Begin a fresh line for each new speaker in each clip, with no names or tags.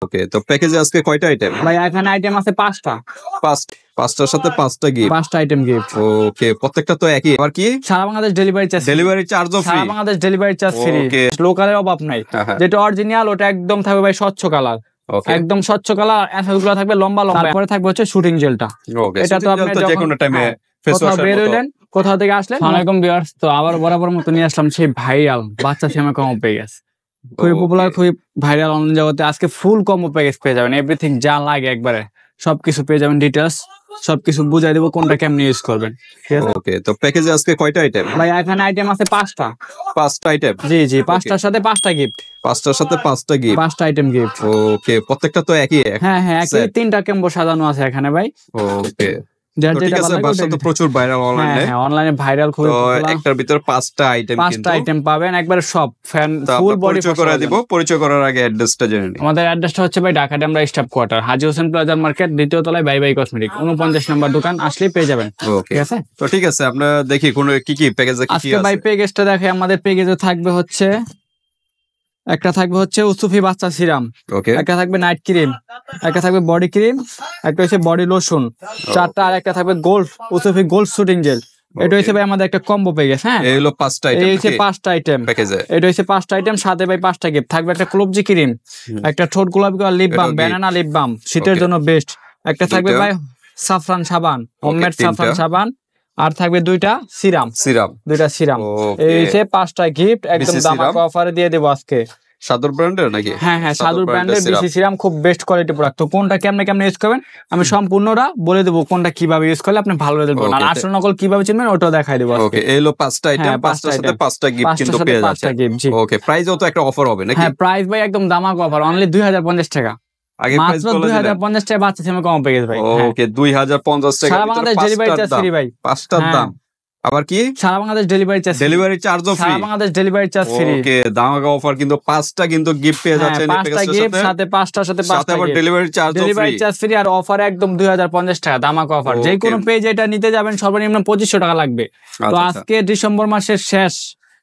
ওকে, তো প্যাকেজে আজকে কয়টা আইটেম?
ভাই এখানে আইটেম আছে 5টা।
পাঁচটার সাথে 5টা গিফট।
5টা আইটেম গিফট।
ওকে, প্রত্যেকটা তো একই। আবার কি
সারা বাংলাদেশ ডেলিভারি চার্জ,
ডেলিভারি চার্জও ফ্রি?
সারা বাংলাদেশ ডেলিভারি চার্জ ফ্রি।
ওকে,
লোকালের অভাব নাই। যেটা অরিজিনাল ওটা একদম থাকবে ভাই স্বচ্ছ কালার,
ওকে
একদম স্বচ্ছ কালার। এসএসগুলো থাকবে লম্বা লম্বা। তারপরে থাকবে হচ্ছে শুটিং জেলটা।
ওকে,
এটা তো আপনি
যে কোনো টাইমে ফেস
কোথাও
ওয়াশের
বের
মতো।
হইলেন, কোথাও থেকে আসলেন। আসসালামু আলাইকুম ভিউয়ার্স, তো আবার বরাবর মতো নিয়ে আসলাম সেই ভাইরাল বাচ্চা শ্যামা কম্বো প্যাকেজ। খুবই পপুলার, খুবই ভাইরাল অনলাইন জগতে। আজকে ফুল কম্বো প্যাকেজ পেয়ে যাবেন, এভরিথিং যা লাগে একবারে সবকিছু পেয়ে যাবেন। ডিটেইলস সবকিছু বুঝাই দেবো কোনটা কেমনে ইউজ করবেন। ঠিক আছে,
ওকে, তো প্যাকেজে আজকে কয়টা আইটেম?
ভাই এখানে আইটেম আছে 5টা।
5টা আইটেম?
জি জি, 5টার সাথে 5টা গিফট।
5টার সাথে 5টা গিফট।
5টা আইটেম গিফট।
ওকে, প্রত্যেকটা তো একই?
হ্যাঁ হ্যাঁ, একই 3টা কম্বো সাজানো আছে এখানে ভাই।
ওকে,
যার
তো ঠিক
যেটা
আছে।
ভালো লাগে
বাচ্চা তো প্রচুর ভাইরাল অনলাইনে।
হ্যাঁ, অনলাইনে ভাইরাল খুবই
তো
পপুলার।
একটার ভিতর 5টা আইটেম,
5টা আইটেম পাবেন একবারে সব ফ্যান ফুল বডি।
পরিচয় করে দিব। পরিচয় করার আগে অ্যাড্রেসটা জেনে নিই।
আমাদের অ্যাড্রেসটা হচ্ছে ভাই ঢাকা ডেমরা স্টাফ কোয়ার্টার, হাজী হোসেন প্লাজা মার্কেট, দ্বিতীয় তলায় বাই বাই কসমেটিক, 49 নম্বর দোকান। আসলেই পেয়ে যাবেন।
ওকে,
ঠিক আছে,
তো ঠিক আছে, আমরা দেখি কোন কি প্যাকেজে কি
আজকে
আছে।
ভাই প্যাকেজটা দেখে আমাদের প্যাকেজে থাকবে হচ্ছে একটা থাকবে হচ্ছে উসুফি বাচ্চা সিরাম,
ওকে,
একটা থাকবে নাইট ক্রিম, একটা থাকবে বডি ক্রিম, একটা হচ্ছে বডি লোশন, 4টা। আর একটা থাকবে গোল্ড উসুফি গোল্ড শুটিং জেল। এটা হচ্ছে ভাই আমাদের একটা কম্বো প্যাকেজ। হ্যাঁ,
এই হলো 5টা আইটেম।
এই হচ্ছে 5টা আইটেম
প্যাকেজে।
এটা হচ্ছে 5টা আইটেম, সাথে ভাই 5টা গিফট থাকবে। একটা ক্লোবজি ক্রিম, একটা ঠোঁট গোলাপি করা lip balm, banana lip balm, শীতের জন্য বেস্ট। একটা থাকবে ভাই সাফরান সাবান, হোমমেড সাফরান সাবান। আর থাকবে 2টা সিরাম, 2টা সিরাম। এই হচ্ছে 5টা গিফট, একদম দামাকা অফারে দিয়ে দেবো আজকে।
সাদর ব্র্যান্ডের নাকি?
হ্যাঁ হ্যাঁ, সাদুর ব্র্যান্ডের বিসি সিরাম, খুব বেস্ট কোয়ালিটি প্রোডাক্ট। তো কোনটা কেমনে কেমনে ইউজ করবেন আমি সম্পূর্ণটা বলে দেবো, কোনটা কিভাবে ইউজ করলে আপনি ভালো রেজাল্ট পাবেন। আর আসল নকল কিভাবে চিনবেন ওটাও দেখাই দেবো।
ওকে, এই হলো 5টা আইটেম। 5টার সাথে 5টা গিফট কিন্তু পেয়ে যাচ্ছেন। ওকে, প্রাইসও তো একটা অফার হবে নাকি?
হ্যাঁ, প্রাইস ভাই একদম দামাকা অফার, অনলি 2050 টাকা।
আগে প্রাইস
মাত্র
বলে দিলেন।
2050 টাকা বাচ্চা শ্যামা কম্বো প্যাকেজ ভাই।
ওকে, 2050 টাকা।
সারা বাংলাদেশ ডেলিভারি চার্জ ফ্রি ভাই।
5টার দাম আবার কি?
সারা বাংলাদেশ ডেলিভারি চার্জ,
ডেলিভারি চার্জও ফ্রি?
সারা বাংলাদেশ ডেলিভারি চার্জ ফ্রি।
ওকে, দামাকা অফার কিন্তু 5টা কিন্তু গিফট পেয়ে যাচ্ছেন এই
5টা
প্যাকেজের
গিফট
সাথে।
সাথে 5টার সাথে 5টা
আবার
গিফট,
ডেলিভারি চার্জও
ডেলিভারি
ফ্রি।
Charge free. আর অফার একদম 2050 টাকা দামাকা অফার। যে কোনো পেজ এটা নিতে যাবেন সর্বনিম্ন 2500 টাকা লাগবে। তো আজকে ডিসেম্বর মাসের শেষ,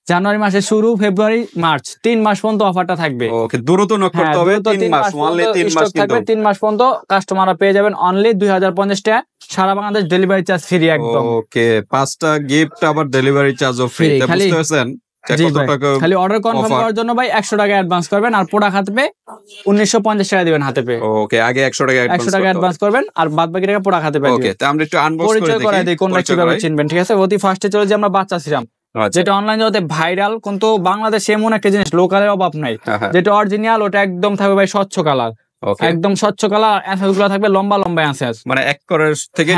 জানুয়ারি মাসের শুরু, ফেব্রুয়ারি মার্চ 3 মাস পর্যন্ত অফারটা থাকবে।
ওকে, দ্রুত নক করতে হবে। 3 মাস, অনলি 3 মাস কিন্তু
3 মাস পর্যন্ত কাস্টমাররা পেয়ে যাবেন অনলি 2050 টাকা। সারা বাংলাদেশ ডেলিভারি চার্জ ফ্রি একদম।
ওকে, 5টা গিফট আবার ডেলিভারি চার্জও ফ্রি। বুঝতে পারছেন?
জি ভাই, খালি অর্ডার কনফার্ম করার জন্য ভাই 100 টাকা অ্যাডভান্স করবেন, আর প্রোডাক্ট হাতে পেয়ে 1950 টাকা দিবেন হাতে পেয়ে।
ওকে, আগে 100 টাকা
অ্যাডভান্স করবেন আর বাদ বাকি টাকা প্রোডাক্ট হাতে পেয়ে।
ওকে, তো আমরা একটু আনবক্স করে
পরিচয় করে দিই কোনটা কিভাবে চিনবেন। ঠিক আছে, অতি ফার্স্টে চলে যে আমরা বাচ্চা সিরাম, যেটা অনলাইন জগতে ভাইরাল, কিন্তু বাংলাদেশে এমন একটা জিনিস লোকালের অভাব নাই। যেটা অরিজিনাল ওটা একদম থাকবে ভাই স্বচ্ছ কালার, একদম স্বচ্ছ কালার। অ্যাসেস গুলো থাকবে লম্বা লম্বা অ্যাসেস,
মানে এক করের থেকে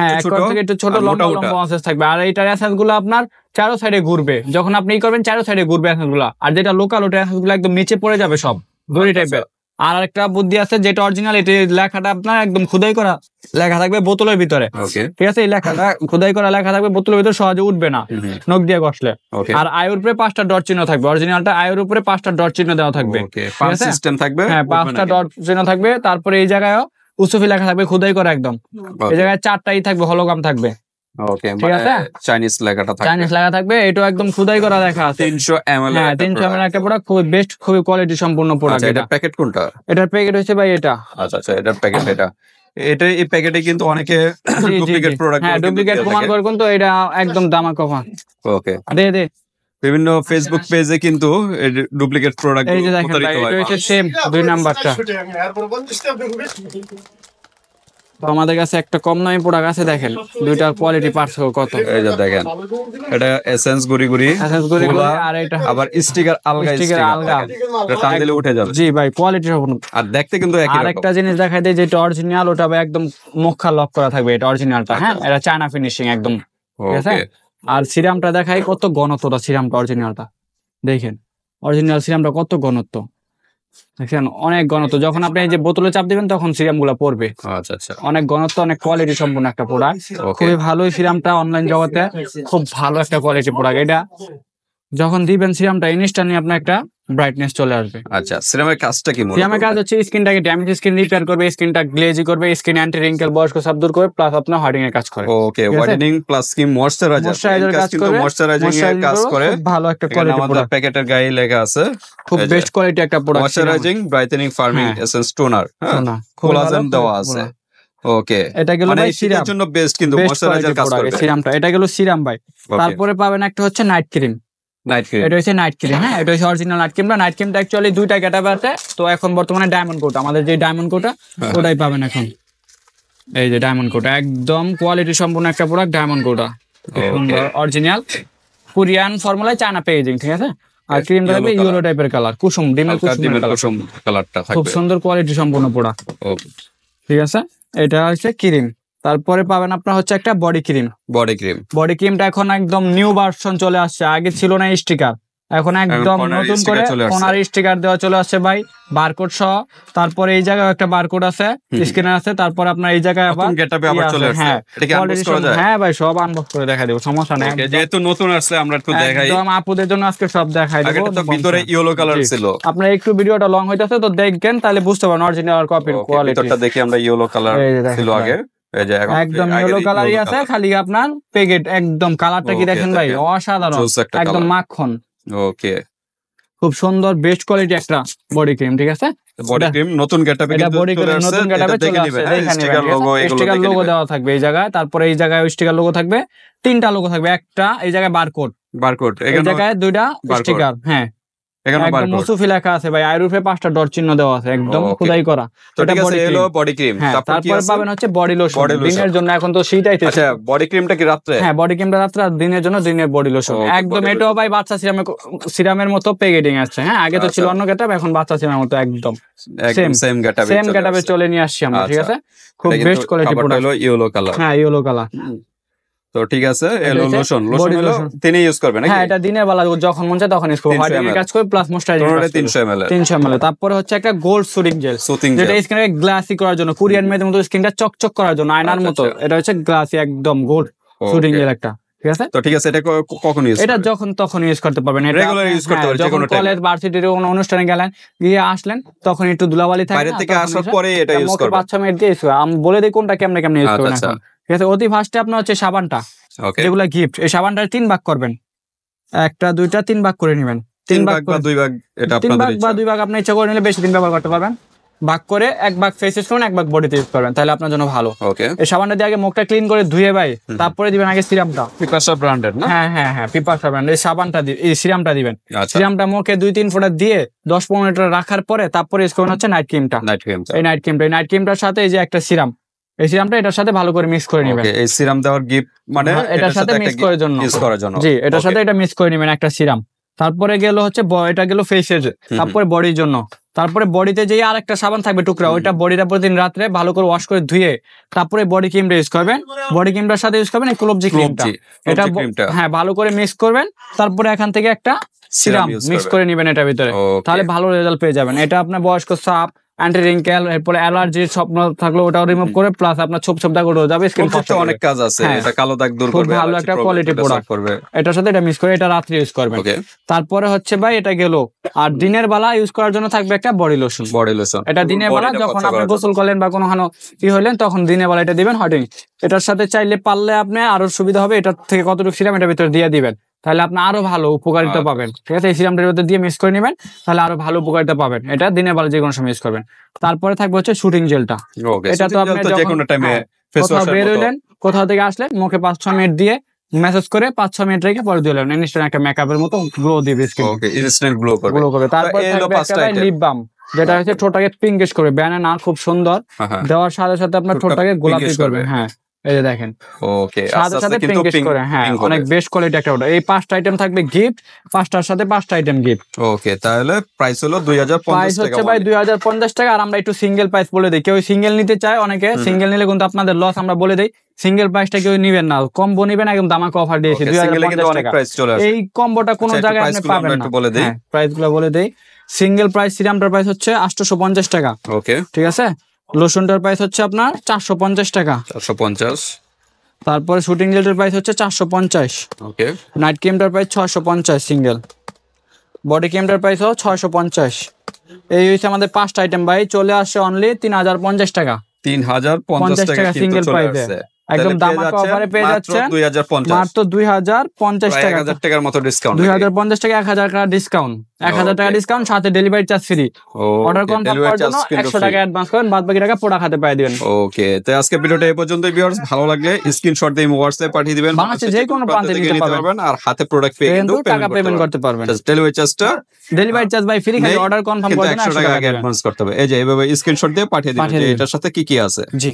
একটু ছোট লম্বা লম্বা অ্যাসেস থাকবে। আর এইটার অ্যাসেস গুলো আপনার চারো সাইডে ঘুরবে, যখন আপনি করবেন চারো সাইডে ঘুরবে অ্যাসেস গুলো। আর যেটা লোকাল ওটা অ্যাসেস গুলো একদম নিচে পড়ে যাবে সব দড়ি টাইপের। আর একটা বুদ্ধি আছে, যেটা অরিজিনাল এটা লেখাটা আপনার একদম খোদাই করা লেখা থাকবে বোতলের ভিতরে। ঠিক আছে, এই লেখাটা খোদাই করা লেখা থাকবে বোতলের ভিতরে, সহজে উঠবে না নখ দিয়ে ঘষলে। আর আয়ের উপরে 5টা ডট চিহ্ন থাকবে, অরিজিনালটা আয়ের উপরে 5টা ডট চিহ্ন দেওয়া থাকবে।
সিস্টেম থাকবে,
হ্যাঁ 5টা ডট চিহ্ন থাকবে। তারপরে এই জায়গায় উসুফি লেখা থাকবে খোদাই করা একদম। এই জায়গায় 4টাই থাকবে হলোগ্রাম থাকবে।
ওকে,
ঠিক আছে,
চাইনিজ লেখাটা থাকবে,
চাইনিজ লেখা থাকবে। এটাও একদম খোদাই করা লেখা আছে।
300 ml।
হ্যাঁ, 300 ml একটা প্রোডাক্ট, খুবই বেস্ট, খুবই কোয়ালিটি সম্পূর্ণ প্রোডাক্ট।
এটা প্যাকেট কোনটা?
এটার প্যাকেট হচ্ছে ভাই এটা।
আচ্ছা, এটার প্যাকেট এটা এই প্যাকেটে কিন্তু অনেকে ডুপ্লিকেট প্রোডাক্ট,
হ্যাঁ ডুপ্লিকেট প্রমাণ করে, কিন্তু এটা একদম দামাকা অফার।
ওকে,
দে
বিভিন্ন ফেসবুক পেজে কিন্তু ডুপ্লিকেট প্রোডাক্ট
এই যে দেখেন ভাই, এটা হচ্ছে সেম 2 নাম্বারটা। তো আমাদের কাছে একটা কম দামি প্রোডাক্ট আছে, দেখেন দুইটার কোয়ালিটি পার্থক্য কত।
এই যে দেখেন, এটা এসেন্স গুড়ি গুড়ি,
আর এটা
আবার স্টিকার আলগা, এটা টান দিলে উঠে যাবে।
জি ভাই, কোয়ালিটি সম্পূর্ণ।
আর দেখতে কিন্তু একই রকম।
আরেকটা জিনিস দেখাই দেই, যেটা অরিজিনাল ওটা ভাই একদম মুখা লক করা থাকবে, এটা অরিজিনালটা। হ্যাঁ, এটা চায়না ফিনিশিং একদম। ঠিক আছে, আর সিরামটা দেখাই কত ঘনত্বটা, সিরামটা অরিজিনালটা দেখেন, অরিজিনাল সিরামটা কত ঘনত্ব দেখেন, অনেক ঘনত্ব। যখন আপনি এই যে বোতলে চাপ দিবেন তখন সিরাম গুলা পড়বে।
আচ্ছা,
অনেক ঘনত্ব, অনেক কোয়ালিটি সম্পূর্ণ একটা প্রোডাক্ট। খুবই ভালো সিরামটা, অনলাইন জগতে খুব ভালো একটা কোয়ালিটি প্রোডাক্ট। এটা যখন দিবেন সিরামটা ইনস্ট্যান্টলি আপনার একটা ব্রাইটনেস চলে আসবে।
আচ্ছা, সিরামের কাজটা কি?
সিরামের কাজ হচ্ছে স্কিনটাকে ড্যামেজ স্কিন রিপেয়ার করবে, স্কিনটা গ্লেজি করবে, স্কিন অ্যান্টি রিঙ্কেল বয়স্ক সব দূর করবে, প্লাস আপনার হোয়াইটেনিং এর কাজ করে।
ওকে, হোয়াইটেনিং প্লাস স্কিন ময়শ্চারাইজার
কাজ করে,
ময়শ্চারাইজিং এর কাজ করে।
ভালো একটা কোয়ালিটি প্রোডাক্ট,
প্যাকেটের গায়ে লেখা আছে
খুব বেস্ট কোয়ালিটি একটা product,
moisturising brightening farming essence toner, হ্যাঁ, কোলাজেন দেওয়া আছে। ওকে,
এটা গেল ভাই সিরাম
জন্য বেস্ট, কিন্তু ময়শ্চারাইজার কাজ করবে
সিরামটা। এটা গেল সিরাম ভাই। তারপরে পাবেন একটা হচ্ছে নাইট ক্রিম। এটা হচ্ছে নাইট ক্রিম, হ্যাঁ, এটা হচ্ছে অরিজিনাল নাইট ক্রিম। নাইট ক্রিমটা অ্যাকচুয়ালি দুইটা গেটআপ আছে, তো এখন বর্তমানে ডায়মন্ড কোট, আমাদের যে ডায়মন্ড কোটটা ওটাই পাবেন এখন। এই যে ডায়মন্ড কোট একদম কোয়ালিটি সম্পূর্ণ একটা প্রোডাক্ট, ডায়মন্ড কোটটা সুন্দর অরিজিনাল কোরিয়ান ফর্মুলায় চায়না প্যাকেজিং, ঠিক আছে। আর ক্রিমটা হবে ইয়েলো টাইপের কালার, কুসুম ডিমের কুসুম
কালারটা
খুব সুন্দর কোয়ালিটি সম্পূর্ণ প্রোডাক্ট, ঠিক আছে। এটা হচ্ছে ক্রিম। তারপরে পাবেন আপনার হচ্ছে একটা বডি ক্রিম। বডি ক্রিমটা এখন একদম নিউ ভার্সন চলে আসছে, আগে ছিল না স্টিকার, এখন একদম নতুন করে কোনার স্টিকার দেওয়া চলে আসছে ভাই, বারকোড সহ। তারপরে এই জায়গায় একটা বারকোড আছে, স্ক্যানার আছে। তারপর আপনার এই জায়গায় আবার চলে আসছে, হ্যাঁ ভাই, সব আনবক্স করে দেখাই দেব, সমস্যা নেই।
যেহেতু নতুন আসছে আমরা একটু দেখাই,
একদম আপুদের জন্য আজকে সব দেখাই দেব।
আগে তো ভিতরে ইয়েলো কালার ছিল,
আপনার একটু ভিডিওটা লং হইতাছে তো দেখেন, তাহলে বুঝতে পারবেন অরিজিনাল আর কপির কোয়ালিটি।
ভিতরটা দেখি আমরা, ইয়েলো কালার ছিল আগে,
একদম ইয়েলো কালারই আছে, খালি আপনার প্যাকেট একদম কালারটা কি দেখেন ভাই, অসাধারণ, একদম মাখন।
ওকে,
খুব সুন্দর বেস্ট কোয়ালিটি একটা বডি ক্রিম, ঠিক আছে।
বডি ক্রিম নতুন গেটআপে কিন্তু নতুন
গেটআপে চলে আসছে, স্টিকার লোগো দেওয়া থাকবে এই জায়গায়। তারপরে এই জায়গায় স্টিকার লোগো থাকবে, তিনটা লোগো থাকবে, একটা এই জায়গায় বারকোড, এই জায়গায় দুইটা স্টিকার, হ্যাঁ, একদম মুসুফি লেখা আছে ভাই, আইরুফে 5টা ডট চিহ্ন দেওয়া আছে, একদম খোদাই করা।
এটা হলো বডি ক্রিম।
তারপরে পাবেন হচ্ছে বডি লোশন, দিনের জন্য, এখন তো শীত আইতেছে।
আচ্ছা, বডি ক্রিমটা কি রাত্রে?
হ্যাঁ, বডি ক্রিমটা রাত্রে, আর দিনের জন্য দিনের বডি লোশন। একদম এটাও ভাই বাচ্চা সিরামের মতো প্যাকেজিং আছে, হ্যাঁ, আগে তো ছিল অন্য গেটআপ, এখন বাচ্চা সিরামের মতো একদম
সেম
গেটআপে চলে নিয়ে আসছি আমরা, ঠিক আছে। খুব বেস্ট কোয়ালিটি প্রোডাক্ট,
হলো ইয়েলো কালার,
হ্যাঁ, ইয়েলো কালার।
তো ঠিক আছে, লোশন হলো তিনি ইউজ করবেন নাকি?
হ্যাঁ, এটা দিনের বেলা যখন মন চায় তখন ইউজ করব, হোয়াইটেনিং কাজ করে প্লাস ময়েশ্চারাইজিং 300 ml। তারপরে হচ্ছে একটা গোল্ড সুদিং জেল, যেটা স্কিনকে গ্লাসি করার জন্য, কোরিয়ান মেয়েদের মতো স্কিনটা চকচক করার জন্য, আয়নার মতো। এটা হচ্ছে গ্লাসি একদম গোল্ড সুদিং জেল একটা, ঠিক আছে।
তো ঠিক আছে, এটা কখন ইউজ?
এটা যখন তখন ইউজ করতে পারবেন, এটা
রেগুলার ইউজ করতে পারবেন,
যখন কলেজ ভার্সিটির কোনো অনুষ্ঠানে গেলেন, গিয়ে আসলেন, তখন একটু ধুলাবালি থাকে,
বাইরে থেকে আসার পরে এটা ইউজ করবেন।
5-6 মিনিট দিয়ে আমি বলে দিই কোনটা কেমনে ইউজ করবেন এখন, ঠিক আছে। অতি ফার্স্টে আপনার হচ্ছে সাবানটা, যেগুলো গিফট, এই সাবানটা 3 ভাগ করবেন, 1 2 3 ভাগ করে নেবেন।
3 ভাগ বা 2 ভাগ, এটা আপনাদের ইচ্ছা।
2 ভাগ আপনি ইচ্ছা করে নিলে বেশি দিন ব্যবহার করতে পারবেন। ভাগ করে 1 ভাগ ফেস ইউজ করবেন, 1 ভাগ বডিতে ইউজ করবেন, তাহলে আপনার জন্য ভালো।
ওকে,
এই সাবানটা দিয়ে আগে মুখটা ক্লিন করে ধুয়ে ভাই, তারপরে দিবেন আগে সিরামটা,
পিপাসা ব্র্যান্ডের না?
হ্যাঁ, পিপাসা ব্র্যান্ড। এই সাবানটা এই সিরামটা দিবেন, সিরামটা মুখে 2-3 ফোঁটা দিয়ে 10-15 মিনিট রাখার পরে তারপরে ইউজ করবেন হচ্ছে নাইট ক্রিমটা। এই নাইট ক্রিমটার সাথে এই যে একটা সিরাম, এই সিরামটা এটার সাথে ভালো করে মিক্স করে নেবেন।
ওকে, এই সিরাম দেওয়ার গিফট মানে
এটার সাথে মিক্স করার জন্য, জি, এটার সাথে এটা মিক্স করে নেবেন একটা সিরাম। তারপরে গেল হচ্ছে এটা গেল ফেসের, তারপরে বডির জন্য। তারপরে বডিতে যে আরেকটা সাবান থাকবে টুকরা, ওইটা বডিটা প্রতিদিন রাত্রে ভালো করে ওয়াশ করে ধুয়ে তারপরে বডি ক্রিমটা ইউজ করবেন। বডি ক্রিমটার সাথে ইউজ করবেন এই ক্লোবজি ক্রিমটা, এটা হ্যাঁ ভালো করে মিক্স করবেন। তারপরে এখান থেকে একটা সিরাম মিক্স করে নেবেন এটার ভিতরে, তাহলে ভালো রেজাল্ট পেয়ে যাবেন। এটা আপনার বয়স্ক সাপ, অ্যান্টি রিঙ্কেল, এরপরে অ্যালার্জির স্বপ্ন থাকলে ওটাও রিমুভ করে, প্লাস আপনার ছোপ ছোপ দাগ উঠে যাবে, স্কিন ফর্সা
অনেক কাজ আছে, এটা কালো দাগ দূর করবে,
ভালো একটা কোয়ালিটি প্রোডাক্ট করবে। এটার সাথে এটা মিক্স করে এটা রাত্রে ইউজ করবেন। তারপরে হচ্ছে ভাই এটা গেল, আর দিনের বেলা ইউজ করার জন্য থাকবে একটা বডি লোশন। এটা দিনের বেলা যখন আপনি গোসল করলেন বা কোনো কি হইলেন তখন দিনের বেলা এটা দিবেন হোয়াইটেনিং। এটার সাথে চাইলে পারলে আপনি আরো সুবিধা হবে, এটার থেকে কতটুকু সিরাম এটার ভিতরে দিয়ে দিবেন, তাহলে আপনি আরো ভালো উপকারিতা পাবেন, ঠিক আছে। এই সিরামটার ভিতরে দিয়ে মিক্স করে নেবেন, তাহলে আরো ভালো উপকারিতা পাবেন। এটা দিনের বেলা যে কোনো সময় ইউজ করবেন। তারপরে থাকবে হচ্ছে শুটিং জেলটা, এটা তো আপনি কোথাও বের হইলেন, কোথাও থেকে আসলেন, মুখে 5-6 মিনিট দিয়ে মেসেজ করে 5-6 মিনিট রেখে পরে দিয়ে দিলেন, ইনস্ট্যান্ট একটা মেকআপের মতো গ্লো দিবে স্কিন,
ইনস্ট্যান্ট গ্লো করবে।
তারপর থাকবে লিপ বাম, যেটা হচ্ছে ঠোঁটটাকে পিঙ্কিশ করবে, ব্যানানা খুব সুন্দর, দেওয়ার সাথে সাথে আপনার ঠোঁটটাকে গোলাপি করবে। হ্যাঁ, এই যে দেখেন,
ওকে,
সাথে সাথে পিঙ্কিশ করে, হ্যাঁ, অনেক বেস্ট কোয়ালিটি একটা ওটা। এই 5টা আইটেম থাকবে গিফট, 5টার সাথে 5টা আইটেম গিফট।
ওকে, তাহলে প্রাইস হলো 2050 টাকা,
হচ্ছে ভাই 2050 টাকা। আর আমরা একটু সিঙ্গেল প্রাইস বলে দিই, কেউ সিঙ্গেল নিতে চায়, অনেকে সিঙ্গেল নিলে কিন্তু আপনাদের লস, আমরা বলে দেই সিঙ্গেল প্রাইসটা কেউ নিবেন না, কম্বো নিবেন, একদম দামাকে অফার দিয়েছি 2050 টাকা। এই কম্বোটা কোনো জায়গায় আপনি পাবেন না। প্রাইস গুলো বলে দেই, সিঙ্গেল প্রাইস সিরামটার প্রাইস হচ্ছে 850 টাকা,
ওকে,
ঠিক আছে। লোশনটার প্রাইস হচ্ছে আপনার 450 টাকা,
450।
তারপরে শুটিং লাইটের প্রাইস হচ্ছে 450,
ওকে
নাইট ক্যামটার প্রাইস 650 সিঙ্গেল, বডি ক্যামটার প্রাইস হলো 650। এই হচ্ছে আমাদের 5টা আইটেম ভাই, চলে আসছে অনলি 3050 টাকা।
3050 টাকা কিন্তু
সিঙ্গেল
চলে
প্রাইসে
আসছে।
একদম
তাহলে পেয়ে
দামাকা
যাচ্ছেন
অফারে পেয়ে
মাত্র
যাচ্ছেন
2050,
মাত্র 2050
প্রায়
টাকা,
1000 টাকার মতো ডিসকাউন্ট।
2050 টাকা, 1000 টাকা ডিসকাউন্ট, 1000 টাকা ডিসকাউন্ট, সাথে delivery charge free. Order confirm করার জন্য 100 টাকা অ্যাডভান্স করেন, বাদ বাকি টাকা প্রোডাক্ট হাতে পাঠিয়ে দিবেন।
ওকে, তো আজকে ভিডিওটা এই পর্যন্তই ভিউয়ার্স। ভালো লাগলে স্ক্রিনশট দিয়ে হোয়াটসঅ্যাপে পাঠিয়ে দিবেন,
বাংলাদেশে যে কোনো প্রান্তে নিতে পারবেন,
আর হাতে প্রোডাক্ট পেয়ে
কিন্তু টাকা পেমেন্ট করতে পারবেন।
ডেলিভারি চার্জটা
ডেলিভারি চার্জ ভাই ফ্রি, খালি অর্ডার কনফার্ম
কিন্তু
করার জন্য
100 টাকা আগে অ্যাডভান্স করতে হবে। এই যে এইভাবে স্ক্রিনশট দিয়ে পাঠিয়ে দিবেন যে এটার সাথে কি কি আছে।
জি।